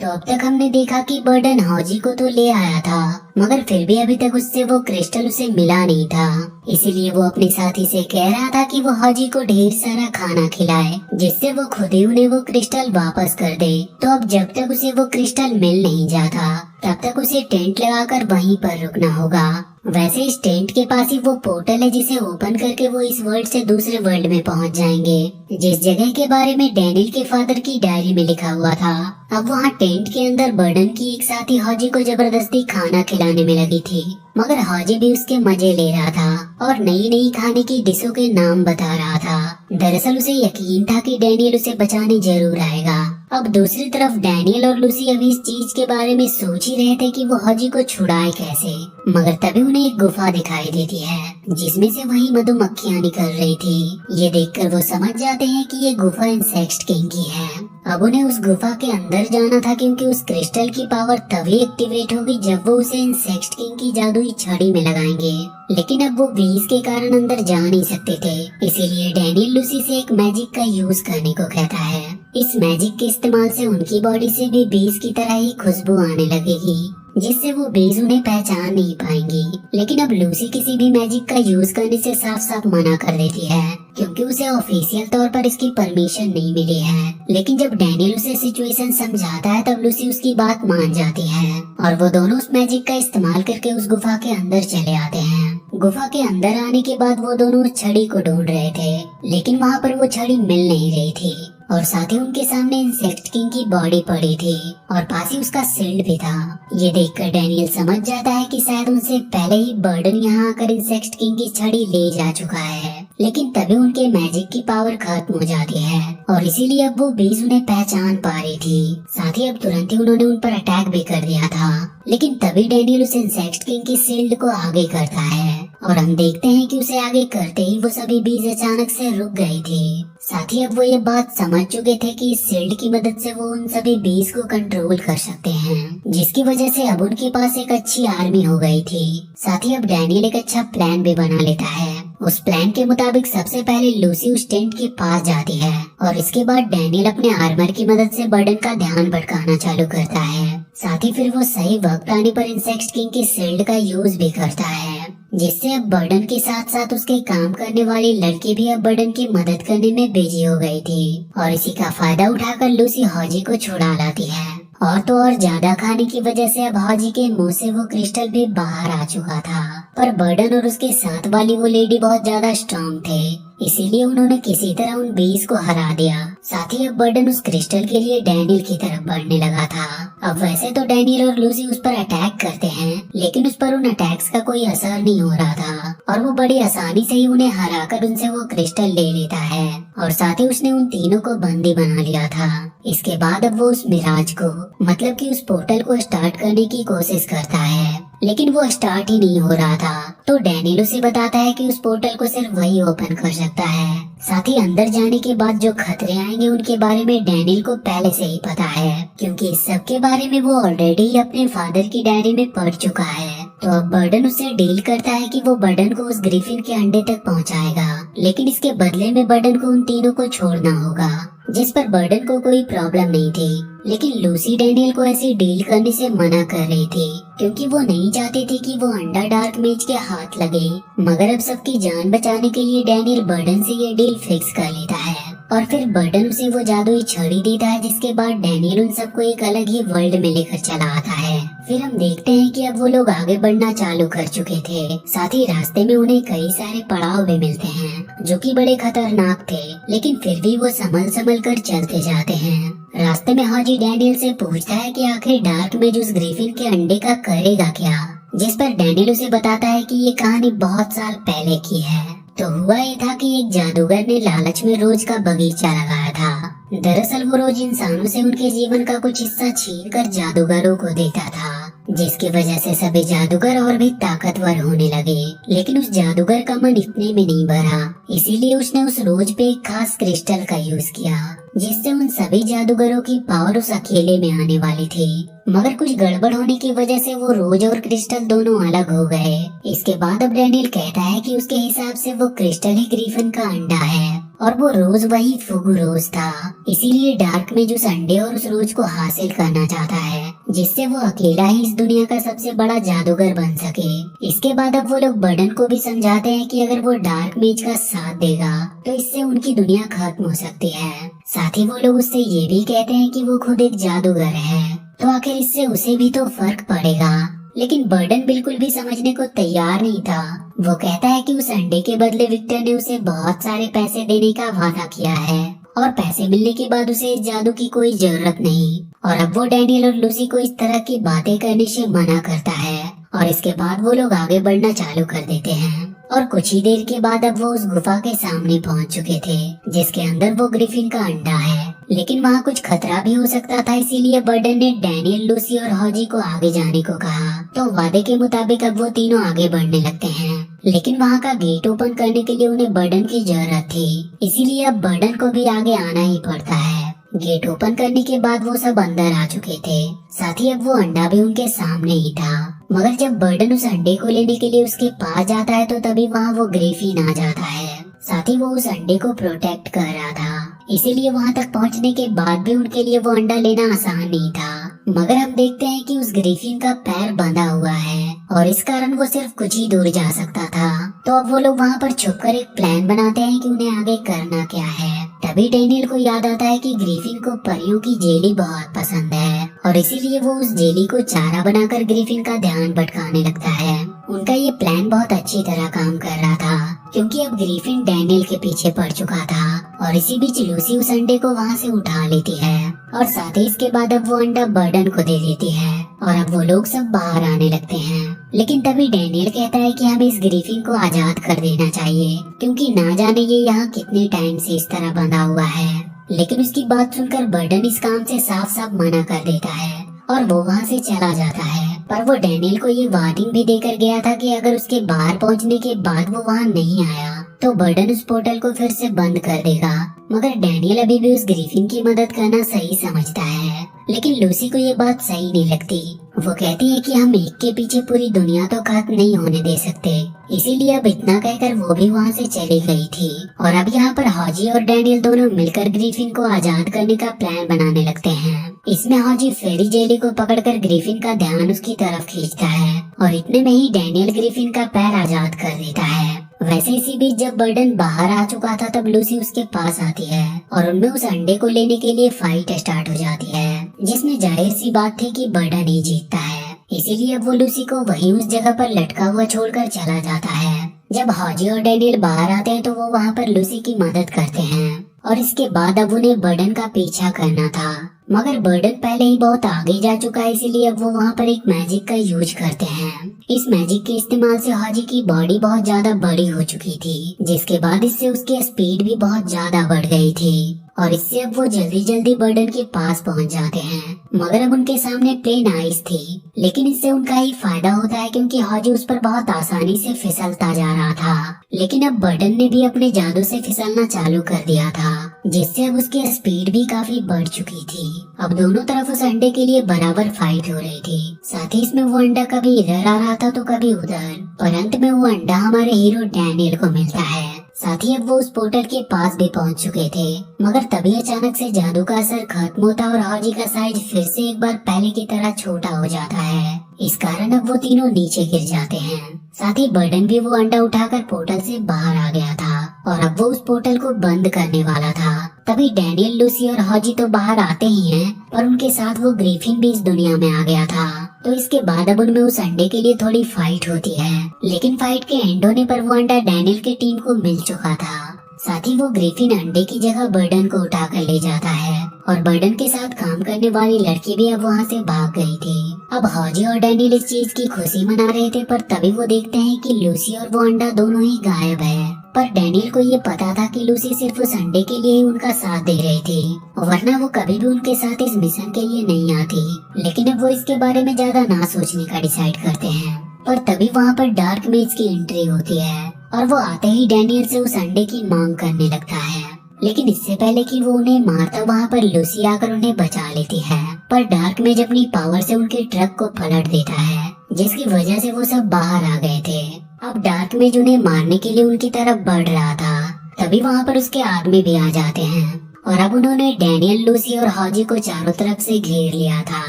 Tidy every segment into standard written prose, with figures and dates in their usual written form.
तो अब तक हमने देखा कि बर्डन हौजी को तो ले आया था, मगर फिर भी अभी तक उससे वो क्रिस्टल उसे मिला नहीं था। इसीलिए वो अपने साथी से कह रहा था कि वो हौजी को ढेर सारा खाना खिलाए, जिससे वो खुद ही उन्हें वो क्रिस्टल वापस कर दे। तो अब जब तक उसे वो क्रिस्टल मिल नहीं जाता, तब तक उसे टेंट लगाकर वहीं पर रुकना होगा। वैसे इस टेंट के पास ही वो पोर्टल है, जिसे ओपन करके वो इस वर्ल्ड से दूसरे वर्ल्ड में पहुंच जाएंगे, जिस जगह के बारे में डैनियल के फादर की डायरी में लिखा हुआ था। अब वहाँ टेंट के अंदर बर्डन की एक साथी हौजी को जबरदस्ती खाना खिलाने में लगी थी, मगर हौजी भी उसके मजे ले रहा था और नई नई खाने की डिशों के नाम बता रहा था। दरअसल उसे यकीन था कि डैनियल उसे बचाने जरूर आएगा। अब दूसरी तरफ डैनियल और लूसी अभी इस चीज के बारे में सोच ही रहे थे कि वो हौजी को छुड़ाए कैसे, मगर तभी उन्हें एक गुफा दिखाई देती है, जिसमें से वही मधुमक्खियां निकल रही थी। ये देखकर वो समझ जाते हैं कि ये गुफा इंसेक्ट किंग की है। अब उन्हें उस गुफा के अंदर जाना था, क्योंकि उस क्रिस्टल की पावर तभी एक्टिवेट होगी जब वो उसे इंसेक्ट किंग की जादुई छड़ी में लगाएंगे। लेकिन अब वो बीज के कारण अंदर जा नहीं सकते थे, इसीलिए डैनियल लूसी से एक मैजिक का यूज करने को कहता है। इस मैजिक के इस्तेमाल से उनकी बॉडी से भी बीज की तरह ही खुशबू आने लगेगी, जिससे वो बीज उन्हें पहचान नहीं पाएंगी। लेकिन अब लूसी किसी भी मैजिक का यूज करने से साफ साफ मना कर देती है, क्योंकि उसे ऑफिशियल तौर पर इसकी परमिशन नहीं मिली है। लेकिन जब डैनियल उसे सिचुएशन समझाता है, तब लूसी उसकी बात मान जाती है और वो दोनों उस मैजिक का इस्तेमाल करके उस गुफा के अंदर चले आते हैं। गुफा के अंदर आने के बाद वो दोनों उस छड़ी को ढूंढ रहे थे, लेकिन वहाँ पर वो छड़ी मिल नहीं रही थी और साथ ही उनके सामने इंसेक्ट किंग की बॉडी पड़ी थी और पास ही उसका शील्ड भी था। ये देखकर डैनियल समझ जाता है कि शायद उनसे पहले ही बर्डन यहाँ आकर इंसेक्ट किंग की छड़ी ले जा चुका है। लेकिन तभी उनके मैजिक की पावर खत्म हो जाती है और इसीलिए अब वो बीज उन्हें पहचान पा रही थी। साथ ही अब तुरंत ही उन्होंने उन पर अटैक भी कर दिया था। लेकिन तभी डैनियल उस इंसेक्ट किंग की शील्ड को आगे करता है और हम देखते हैं कि उसे आगे करते ही वो सभी बीज अचानक से रुक गई थी। साथ ही अब वो ये बात समझ चुके थे कि इस शील्ड की मदद से वो उन सभी बीज को कंट्रोल कर सकते हैं, जिसकी वजह से अब उनके पास एक अच्छी आर्मी हो गई थी। साथ ही अब डैनियल एक अच्छा प्लान भी बना लेता है। उस प्लान के मुताबिक सबसे पहले लूसी उस टेंट के पास जाती है और इसके बाद डैनियल अपने आर्मर की मदद से बर्डन का ध्यान भटकाना चालू करता है। साथ ही फिर वो सही वक्त आने पर इंसेक्ट किंग की शील्ड का यूज भी करता है, जिससे अब बर्डन के साथ साथ उसके काम करने वाली लड़की भी अब बर्डन की मदद करने में बिजी हो गई थी और इसी का फायदा उठाकर लूसी हौजी को छुड़ा लाती है। और तो और ज्यादा खाने की वजह से अब हौजी के मुंह से वो क्रिस्टल भी बाहर आ चुका था, पर बर्डन और उसके साथ वाली वो लेडी बहुत ज्यादा स्ट्रॉन्ग थे, इसीलिए उन्होंने किसी तरह उन बीज को हरा दिया। साथ ही अब बर्डन उस क्रिस्टल के लिए डैनियल की तरफ बढ़ने लगा था। अब वैसे तो डैनियल और लूसी उस पर अटैक करते हैं, लेकिन उस पर उन अटैक्स का कोई असर नहीं हो रहा था और वो बड़ी आसानी से ही उन्हें हराकर उनसे वो क्रिस्टल ले लेता है और साथ ही उसने उन तीनों को बंदी बना लिया था। इसके बाद अब वो उस मिराज को, मतलब कि उस पोर्टल को स्टार्ट करने की कोशिश करता है, लेकिन वो स्टार्ट ही नहीं हो रहा था। तो डैनियल उसे बताता है कि उस पोर्टल को सिर्फ वही ओपन कर सकता है। साथ ही अंदर जाने के बाद जो खतरे आएंगे उनके बारे में डैनियल को पहले से ही पता है, क्योंकि इस सब के बारे में वो ऑलरेडी अपने फादर की डायरी में पढ़ चुका है। तो अब बर्डन उससे डील करता है कि वो बर्डन को उस ग्रिफिन के अंडे तक पहुंचाएगा, लेकिन इसके बदले में बर्डन को उन तीनों को छोड़ना होगा, जिस पर बर्डन को कोई प्रॉब्लम नहीं थी। लेकिन लूसी डैनियल को ऐसी डील करने से मना कर रही थी, क्योंकि वो नहीं चाहती थी कि वो अंडा डार्क मेज के हाथ लगे। मगर अब सबकी जान बचाने के लिए डैनियल बर्डन से ये डील फिक्स कर लेता है और फिर बर्डन उसे वो जादुई छड़ी देता है, जिसके बाद डैनियल उन सबको एक अलग ही वर्ल्ड में लेकर चला आता है। फिर हम देखते हैं कि अब वो लोग आगे बढ़ना चालू कर चुके थे। साथ ही रास्ते में उन्हें कई सारे पड़ाव भी मिलते हैं जो कि बड़े खतरनाक थे, लेकिन फिर भी वो संभल कर चलते जाते हैं। रास्ते में हौजी डैनियल से पूछता है कि आखिर डार्क में उस ग्रिफिन के अंडे का करेगा क्या, जिस पर डैनियल उसे बताता है कि ये कहानी बहुत साल पहले की है। तो हुआ ये था कि एक जादूगर ने लालच में रोज का बगीचा लगाया था। दरअसल वो रोज इंसानों से उनके जीवन का कुछ हिस्सा छीन कर जादूगरों को देता था, जिसकी वजह से सभी जादूगर और भी ताकतवर होने लगे। लेकिन उस जादूगर का मन इतने में नहीं भरा, इसीलिए उसने उस रोज पे एक खास क्रिस्टल का यूज किया, जिससे उन सभी जादूगरों की पावर उस अकेले में आने वाली थी। मगर कुछ गड़बड़ होने की वजह से वो रोज और क्रिस्टल दोनों अलग हो गए। इसके बाद अब डैनियल कहता है कि उसके हिसाब से वो क्रिस्टल ही ग्रिफिन का अंडा है और वो रोज वही फुगु रोज था। इसीलिए डार्क मेज उस अंडे और उस रोज को हासिल करना चाहता है, जिससे वो अकेला ही इस दुनिया का सबसे बड़ा जादूगर बन सके। इसके बाद अब वो लोग बर्डन को भी समझाते हैं कि अगर वो डार्क मेज का साथ देगा तो इससे उनकी दुनिया खत्म हो सकती है। साथ ही वो लोग उससे ये भी कहते हैं कि वो खुद एक जादूगर है, तो आखिर इससे उसे भी तो फर्क पड़ेगा। लेकिन बर्डन बिल्कुल भी समझने को तैयार नहीं था। वो कहता है कि उस अंडे के बदले विक्टर ने उसे बहुत सारे पैसे देने का वादा किया है और पैसे मिलने के बाद उसे इस जादू की कोई जरूरत नहीं। और अब वो डैनियल और लूसी को इस तरह की बातें करने से मना करता है और इसके बाद वो लोग आगे बढ़ना चालू कर देते हैं। और कुछ ही देर के बाद अब वो उस गुफा के सामने पहुंच चुके थे, जिसके अंदर वो ग्रिफिन का अंडा है। लेकिन वहाँ कुछ खतरा भी हो सकता था, इसीलिए बर्डन ने डैनियल, लूसी और हॉजी को आगे जाने को कहा। तो वादे के मुताबिक अब वो तीनों आगे बढ़ने लगते हैं। लेकिन वहाँ का गेट ओपन करने के लिए उन्हें बर्डन की जरूरत थी, इसीलिए अब बर्डन को भी आगे आना ही पड़ता है। गेट ओपन करने के बाद वो सब अंदर आ चुके थे। साथ ही अब वो अंडा भी उनके सामने ही था। मगर जब बर्डन उस अंडे को लेने के लिए उसके पास जाता है तो तभी वहाँ वो ग्रिफिन आ जाता है। साथ ही वो उस अंडे को प्रोटेक्ट कर रहा था, इसीलिए वहाँ तक पहुँचने के बाद भी उनके लिए वो अंडा लेना आसान नहीं था। मगर हम देखते हैं कि उस ग्रिफिन का पैर बंधा हुआ है और इस कारण वो सिर्फ कुछ ही दूर जा सकता था। तो अब वो लोग वहाँ पर छुपकर एक प्लान बनाते हैं कि उन्हें आगे करना क्या है। तभी डैनियल को याद आता है कि ग्रिफिन को परियों की जेली बहुत पसंद है और इसीलिए वो उस जेली को चारा बनाकर ग्रिफिन का ध्यान भटकाने लगता है। उनका ये प्लान बहुत अच्छी तरह काम कर रहा था, क्योंकि अब ग्रिफिन डैनियल के पीछे पड़ चुका था। और इसी बीच लूसी उस अंडे को वहाँ से उठा लेती है और साथ ही इसके बाद अब वो अंडा बर्डन को दे देती है और अब वो लोग सब बाहर आने लगते हैं। लेकिन तभी डैनियल कहता है कि हमें इस ग्रिफिन को आजाद कर देना चाहिए, क्योंकि ना जाने ये यहाँ कितने टाइम से इस तरह बंधा हुआ है। लेकिन उसकी बात सुनकर बर्डन इस काम से साफ साफ मना कर देता है और वो वहाँ से चला जाता है। पर वो डैनियल को ये वार्निंग भी देकर गया था कि अगर उसके बाहर पहुँचने के बाद वो वहाँ नहीं आया तो बर्डन उस पोर्टल को फिर से बंद कर देगा। मगर डैनियल अभी भी उस ग्रिफिन की मदद करना सही समझता है। लेकिन लूसी को ये बात सही नहीं लगती। वो कहती है कि हम एक के पीछे पूरी दुनिया तो खत्म नहीं होने दे सकते, इसीलिए अब इतना कहकर वो भी वहाँ से चली गई थी। और अब यहाँ पर हॉजी और डैनियल दोनों मिलकर ग्रिफिन को आजाद करने का प्लान बनाने लगते हैं। इसमें हॉजी फेरी जेली को पकड़कर ग्रिफिन का ध्यान उसकी तरफ खींचता है और इतने में ही डैनियल ग्रिफिन का पैर आजाद कर देता है। वैसे इसी बीच जब बर्डन बाहर आ चुका था तब लूसी उसके पास आती है और उनमें उस अंडे को लेने के लिए फाइट स्टार्ट हो जाती है, जिसमें जाहिर सी बात थी कि बर्डन ही जीतता है। इसीलिए अब वो लूसी को वहीं उस जगह पर लटका हुआ छोड़कर चला जाता है। जब हॉजी और डैनियल बाहर आते हैं तो वो वहाँ पर लूसी की मदद करते हैं और इसके बाद अब उन्हें बर्डन का पीछा करना था। मगर बर्डन पहले ही बहुत आगे जा चुका है, इसीलिए अब वो वहाँ पर एक मैजिक का यूज करते हैं। इस मैजिक के इस्तेमाल से हॉजी की बॉडी बहुत ज्यादा बड़ी हो चुकी थी, जिसके बाद इससे उसकी स्पीड भी बहुत ज्यादा बढ़ गई थी और इससे अब वो जल्दी जल्दी बर्डन के पास पहुंच जाते हैं। मगर अब उनके सामने प्लेन आइस थी, लेकिन इससे उनका ही फायदा होता है क्योंकि हॉजी उस पर बहुत आसानी से फिसलता जा रहा था। लेकिन अब बर्डन ने भी अपने जादू से फिसलना चालू कर दिया था, जिससे अब उसकी स्पीड भी काफी बढ़ चुकी थी। अब दोनों तरफ उस अंडे के लिए बराबर फाइट हो रही थी। साथ ही इसमें वो अंडा कभी इधर आ रहा था तो कभी उधर, पर अंत में वो अंडा हमारे हीरो डैनियल को मिलता है। साथ ही अब वो उस पोर्टल के पास भी पहुंच चुके थे। मगर तभी अचानक से जादू का असर खत्म होता और हॉजी का साइज फिर से एक बार पहले की तरह छोटा हो जाता है। इस कारण अब वो तीनों नीचे गिर जाते हैं। साथ ही बर्डन भी वो अंडा उठाकर पोर्टल से बाहर आ गया था और अब वो उस पोर्टल को बंद करने वाला था। तभी डैनियल, लूसी और हॉजी तो बाहर आते ही हैं, पर उनके साथ वो ग्रिफिन भी इस दुनिया में आ गया था। तो इसके बाद अब उनमें उस अंडे के लिए थोड़ी फाइट होती है, लेकिन फाइट के एंड होने पर वो अंडा डैनियल की टीम को मिल चुका था। साथ ही वो ग्रिफिन अंडे की जगह बर्डन को उठाकर ले जाता है और बर्डन के साथ काम करने वाली लड़की भी अब वहाँ से भाग गई थी। अब हॉजी और डैनियल इस चीज की खुशी मना रहे थे, पर तभी वो देखते हैं कि लूसी और वो अंडा दोनों ही गायब है। पर डैनियल को ये पता था कि लूसी सिर्फ उस अंडे के लिए ही उनका साथ दे रही थी, वरना वो कभी भी उनके साथ इस मिशन के लिए नहीं आती। लेकिन अब वो इसके बारे में ज्यादा ना सोचने का डिसाइड करते हैं। पर तभी वहाँ पर डार्क मेज की एंट्री होती है और वो आते ही डैनियल से उस अंडे की मांग करने लगता है। लेकिन इससे पहले कि वो उन्हें मारता, वहाँ पर लूसी आकर उन्हें बचा लेती है। पर डार्क मेज अपनी पावर से उनके ट्रक को पलट देता है, जिसकी वजह से वो सब बाहर आ गए थे। अब डार्क मेज उन्हें मारने के लिए उनकी तरफ बढ़ रहा था, तभी वहाँ पर उसके आदमी भी आ जाते हैं और अब उन्होंने डैनियल, लूसी और हाजी को चारों तरफ से घेर लिया था।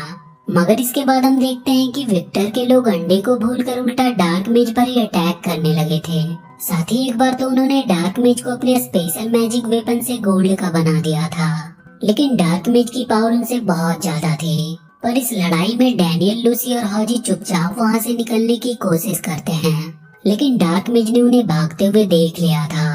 मगर इसके बाद हम देखते हैं कि विक्टर के लोग अंडे को भूलकर उल्टा डार्क मेज पर ही अटैक करने लगे थे। साथ ही एक बार तो उन्होंने डार्क मेज को अपने स्पेशल मैजिक वेपन से गोल्ड का बना दिया था, लेकिन डार्क मेज की पावर उनसे बहुत ज्यादा थी। पर इस लड़ाई में डैनियल, लूसी और हाजी चुपचाप वहाँ से निकलने की कोशिश करते हैं, लेकिन डार्क मेज ने उन्हें भागते हुए देख लिया था।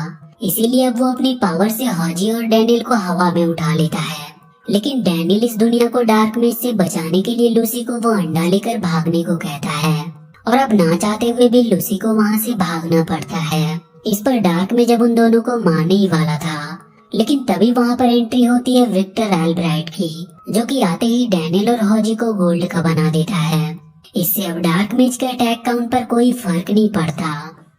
इसीलिए अब वो अपनी पावर से हाजी और डैनियल को हवा में उठा लेता है। लेकिन डैनियल इस दुनिया को डार्क मेज से बचाने के लिए लूसी को वो अंडा लेकर भागने को कहता है और अब ना चाहते हुए भी लूसी को वहाँ से भागना पड़ता है। इस पर डार्क मेज अब उन दोनों को मारने ही वाला था, लेकिन तभी वहाँ पर एंट्री होती है विक्टर एल्ब्राइट की, जो कि आते ही डैनियल और हाजी को गोल्ड का बना देता है। इससे अब डार्क मेज के अटैक का उन पर कोई फर्क नहीं पड़ता।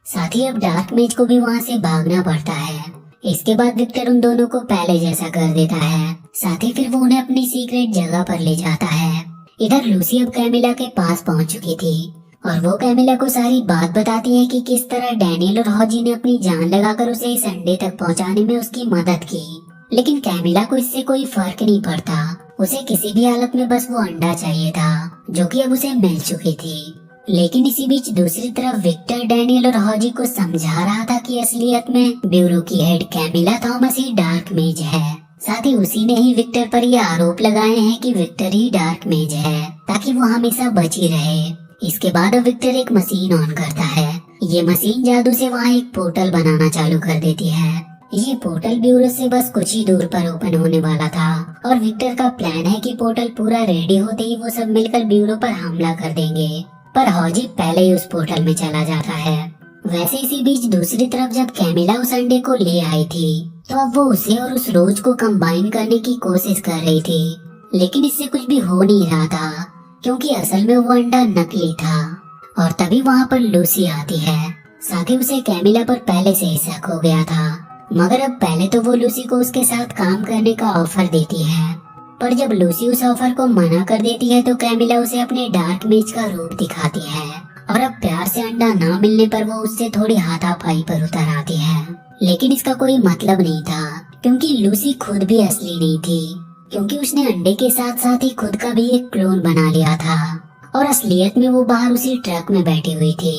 साथ ही अब डार्क मेज को भी वहाँ से भागना पड़ता है। इसके बाद विक्टर उन दोनों को पहले जैसा कर देता है। साथ ही फिर वो उन्हें अपनी सीक्रेट जगह पर ले जाता है। इधर लूसी अब कैमिला के पास पहुँच चुकी थी और वो कैमिला को सारी बात बताती है कि किस तरह डैनियल और हाजी ने अपनी जान लगाकर उसे इस अंडे तक पहुँचाने में उसकी मदद की। लेकिन कैमिला को इससे कोई फर्क नहीं पड़ता, उसे किसी भी हालत में बस वो अंडा चाहिए था, जो कि अब उसे मिल चुकी थी। लेकिन इसी बीच दूसरी तरफ विक्टर डैनियल और हाजी को समझा रहा था कि असलियत में ब्यूरो की हेड कैमिला थॉमस ही डार्क मेज है। साथ ही उसी ने ही विक्टर पर ये आरोप लगाए हैं कि विक्टर ही डार्क मेज है, ताकि वो हमेशा बची रहे। इसके बाद अब विक्टर एक मशीन ऑन करता है। ये मशीन जादू से वहाँ एक पोर्टल बनाना चालू कर देती है। ये पोर्टल ब्यूरो से बस कुछ ही दूर पर ओपन होने वाला था और विक्टर का प्लान है कि पोर्टल पूरा रेडी होते ही वो सब मिलकर ब्यूरो पर हमला कर देंगे। पर हाजी पहले ही उस पोर्टल में चला जाता है। वैसे इसी बीच दूसरी तरफ जब कैमिला उस अंडे को ले आई थी, तो अब वो उसे और उस रोज को कंबाइन करने की कोशिश कर रही थी, लेकिन इससे कुछ भी हो नहीं रहा था, क्योंकि असल में वो अंडा नकली था। और तभी वहाँ पर लूसी आती है। साथ ही उसे कैमिला पर पहले से ही शक हो गया था, मगर अब पहले तो वो लूसी को उसके साथ काम करने का ऑफर देती है। पर जब लूसी उस ऑफर को मना कर देती है तो कैमिला उसे अपने डार्क मेज का रूप दिखाती है और अब प्यार से अंडा ना मिलने पर वो उससे थोड़ी हाथापाई पर उतर आती है। लेकिन इसका कोई मतलब नहीं था, क्योंकि लूसी खुद भी असली नहीं थी, क्योंकि उसने अंडे के साथ साथ ही खुद का भी एक क्लोन बना लिया था और असलियत में वो बाहर उसी ट्रक में बैठी हुई थी।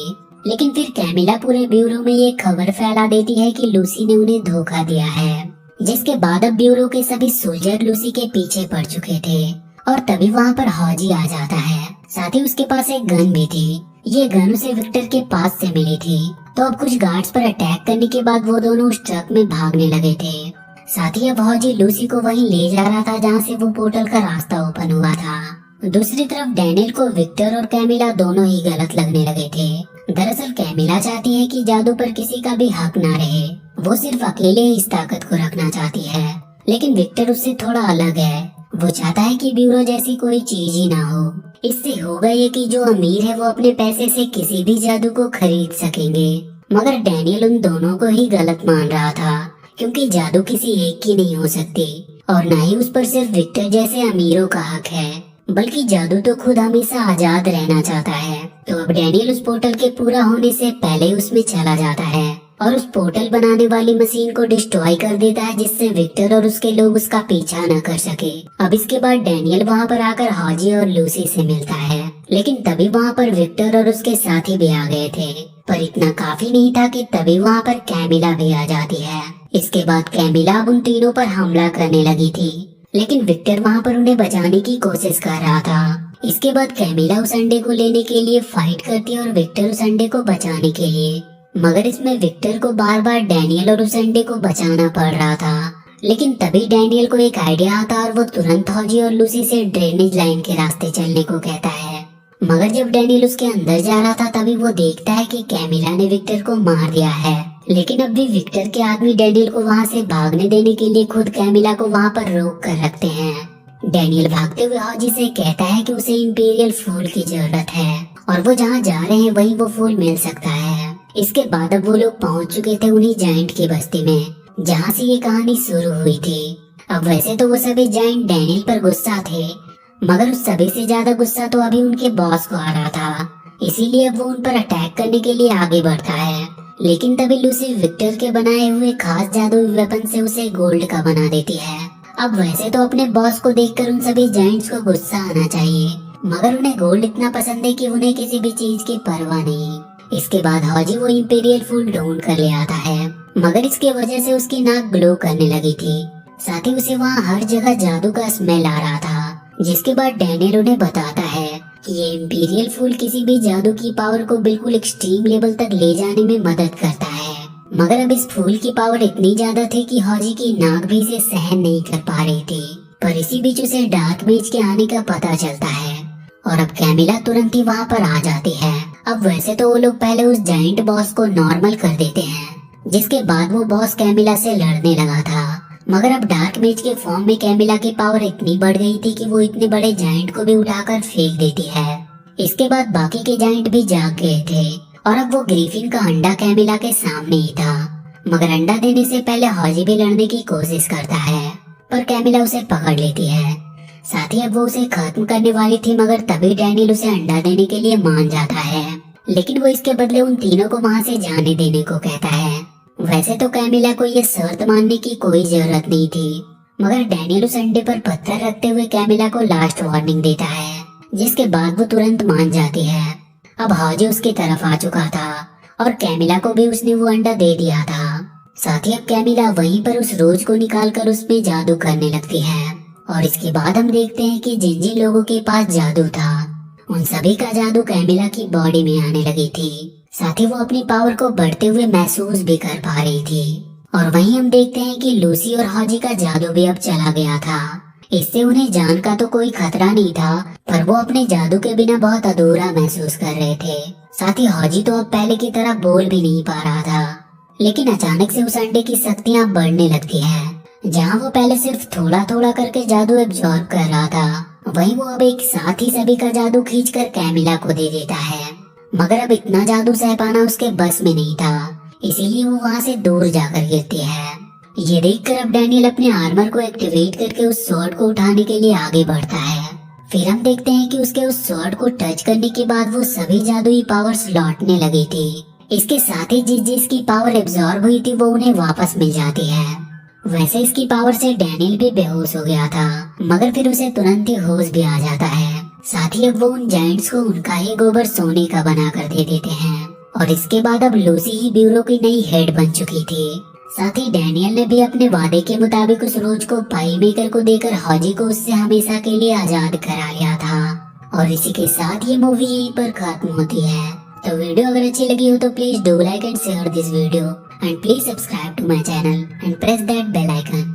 लेकिन फिर कैमिला पूरे ब्यूरो में ये खबर फैला देती है कि लूसी ने उन्हें धोखा दिया है, जिसके बाद अब ब्यूरो के सभी सोल्जर लूसी के पीछे पड़ चुके थे। और तभी वहाँ पर हाजी आ जाता है। साथ ही उसके पास एक गन भी थी। ये गन उसे विक्टर के पास से मिली थी। तो अब कुछ गार्ड्स पर अटैक करने के बाद वो दोनों उस ट्रक में भागने लगे थे। साथ ही अब हाजी लूसी को वहीं ले जा रहा था जहाँ से वो पोर्टल का रास्ता ओपन हुआ था। दूसरी तरफ डैनियल को विक्टर और कैमिला दोनों ही गलत लगने लगे थे। दरअसल कैमिला चाहती है कि जादू पर किसी का भी हक ना रहे, वो सिर्फ अकेले ही इस ताकत को रखना चाहती है। लेकिन विक्टर उससे थोड़ा अलग है, वो चाहता है कि ब्यूरो जैसी कोई चीज ही ना हो। इससे होगा ये कि जो अमीर है वो अपने पैसे से किसी भी जादू को खरीद सकेंगे। मगर डैनियल उन दोनों को ही गलत मान रहा था, क्योंकि जादू किसी एक की नहीं हो सकती और न ही उस पर सिर्फ विक्टर जैसे अमीरों का हक है, बल्कि जादू तो खुद हमेशा आजाद रहना चाहता है। तो अब डैनियल उस पोर्टल के पूरा होने से पहले उसमें चला जाता है और उस पोर्टल बनाने वाली मशीन को डिस्ट्रॉय कर देता है, जिससे विक्टर और उसके लोग उसका पीछा न कर सके। अब इसके बाद डैनियल वहाँ पर आकर हाजी और लूसी से मिलता है, लेकिन तभी वहाँ पर विक्टर और उसके साथी भी आ गए थे। पर इतना काफी नहीं था कि तभी वहाँ पर कैमिला भी आ जाती है। इसके बाद कैमिला अब उन तीनों पर हमला करने लगी थी, लेकिन विक्टर वहाँ पर उन्हें बचाने की कोशिश कर रहा था। इसके बाद कैमिला उस अंडे को लेने के लिए फाइट करती है और विक्टर उस अंडे को बचाने के लिए, मगर इसमें विक्टर को बार बार डैनियल और उस अंडे को बचाना पड़ रहा था। लेकिन तभी डैनियल को एक आइडिया आता और वो तुरंत हाजी और लूसी से ड्रेनेज लाइन के रास्ते चलने को कहता है। मगर जब डैनियल उसके अंदर जा रहा था तभी वो देखता है कि कैमिला ने विक्टर को मार दिया है। लेकिन अब भी विक्टर के आदमी डैनियल को वहाँ से भागने देने के लिए खुद कैमिला को वहाँ पर रोक कर रखते हैं। डैनियल भागते हुए हाजी से कहता है कि उसे इंपीरियल फूल की जरूरत है और वो जहाँ जा रहे हैं वहीं वो फूल मिल सकता है। इसके बाद अब वो लोग पहुँच चुके थे उन्हीं जाइंट की बस्ती में, जहाँ से ये कहानी शुरू हुई थी। अब वैसे तो वो सभी जाइंट डैनियल पर गुस्सा थे, मगर उस सभी से ज्यादा गुस्सा तो अभी उनके बॉस को आ रहा था। इसीलिए अब वो उन पर अटैक करने के लिए आगे बढ़ता है। लेकिन तभी लूसी विक्टर के बनाए हुए खास जादुई वेपन से उसे गोल्ड का बना देती है। अब वैसे तो अपने बॉस को देखकर उन सभी जायंट्स को गुस्सा आना चाहिए, मगर उन्हें गोल्ड इतना पसंद है कि उन्हें किसी भी चीज की परवाह नहीं। इसके बाद हाजी वो इंपीरियल फूल ढूंढ कर ले आता है, मगर इसकी वजह से उसकी नाक ग्लो करने लगी थी। साथ ही उसे वहाँ हर जगह जादू का स्मेल आ रहा था, जिसके बाद डैनियल उन्हें बताता है कि ये इंपीरियल फूल किसी भी जादू की पावर को बिल्कुल एक्सट्रीम लेवल तक ले जाने में मदद करता है। मगर अब इस फूल की पावर इतनी ज्यादा थी कि हाजी की नाक भी इसे सहन नहीं कर पा रही थी। पर इसी बीच उसे डार्क मेज के आने का पता चलता है और अब कैमिला तुरंत ही वहाँ पर आ जाती है। अब वैसे तो वो लोग पहले उस जाइंट बॉस को नॉर्मल कर देते हैं, जिसके बाद वो बॉस कैमिला से लड़ने लगा था। मगर अब डार्क मेज के फॉर्म में कैमिला की पावर इतनी बढ़ गई थी कि वो इतने बड़े जाइंट को भी उठाकर फेंक देती है। इसके बाद बाकी के जाइंट भी जाग गए थे और अब वो ग्रीफिन का अंडा कैमिला के सामने ही था। मगर अंडा देने से पहले हाजी भी लड़ने की कोशिश करता है, पर कैमिला उसे पकड़ लेती है। साथ ही अब वो उसे खत्म करने वाली थी, मगर तभी डैनियल उसे अंडा देने के लिए मान जाता है, लेकिन वो इसके बदले उन तीनों को वहाँ से जाने देने को कहता है। वैसे तो कैमिला को ये शर्त मानने की कोई जरूरत नहीं थी, मगर डैनियल उस अंडे पर पत्थर रखते हुए कैमिला को लास्ट वार्निंग देता है, जिसके बाद वो तुरंत मान जाती है। अब हाजी उसकी तरफ आ चुका था और कैमिला को भी उसने वो अंडा दे दिया था। साथ ही अब कैमिला वहीं पर उस रोज को निकालकर उसमें जादू करने लगती है और इसके बाद हम देखते हैं कि जिन जिन लोगों के पास जादू था उन सभी का जादू कैमिला की बॉडी में आने लगी थी। साथ ही वो अपनी पावर को बढ़ते हुए महसूस भी कर पा रही थी। और वहीं हम देखते हैं कि लूसी और हाजी का जादू भी अब चला गया था। इससे उन्हें जान का तो कोई खतरा नहीं था, पर वो अपने जादू के बिना बहुत अधूरा महसूस कर रहे थे। साथ ही हाजी तो अब पहले की तरह बोल भी नहीं पा रहा था, लेकिन अचानक से उस अंडे की शक्तियाँ बढ़ने लगती है। जहाँ वो पहले सिर्फ थोड़ा थोड़ा करके जादू एब्जॉर्ब कर रहा था, वहीं वो अब एक साथ ही सभी का जादू खींचकर कैमिला को दे देता है। मगर अब इतना जादू सह पाना उसके बस में नहीं था, इसीलिए वो वहाँ से दूर जाकर गिरती है। ये देखकर अब डैनियल अपने आर्मर को एक्टिवेट करके उस स्वॉर्ड को उठाने के लिए आगे बढ़ता है। फिर हम देखते हैं कि उसके उस स्वॉर्ड को टच करने के बाद वो सभी जादुई पावर्स लौटने लगी थी। इसके साथ ही जिसकी पावर एब्जॉर्ब हुई थी वो उन्हें वापस मिल जाती है। वैसे इसकी पावर से डैनियल भी बेहोश हो गया था, मगर फिर उसे तुरंत ही होश भी आ जाता है। साथ ही अब वो उन जायंट्स को उनका ही गोबर सोने का बना कर दे देते हैं और इसके बाद अब लूसी ही ब्यूरो की नई हेड बन चुकी थी। साथ ही डैनियल ने भी अपने वादे के मुताबिक उस रोज को पाई मेकर को देकर हाजी को उससे हमेशा के लिए आजाद करा लिया था। और इसी के साथ ये मूवी यहीं पर खत्म होती है। तो वीडियो अगर अच्छी लगी हो तो please do like and share this video and please subscribe to my channel and press that bell icon.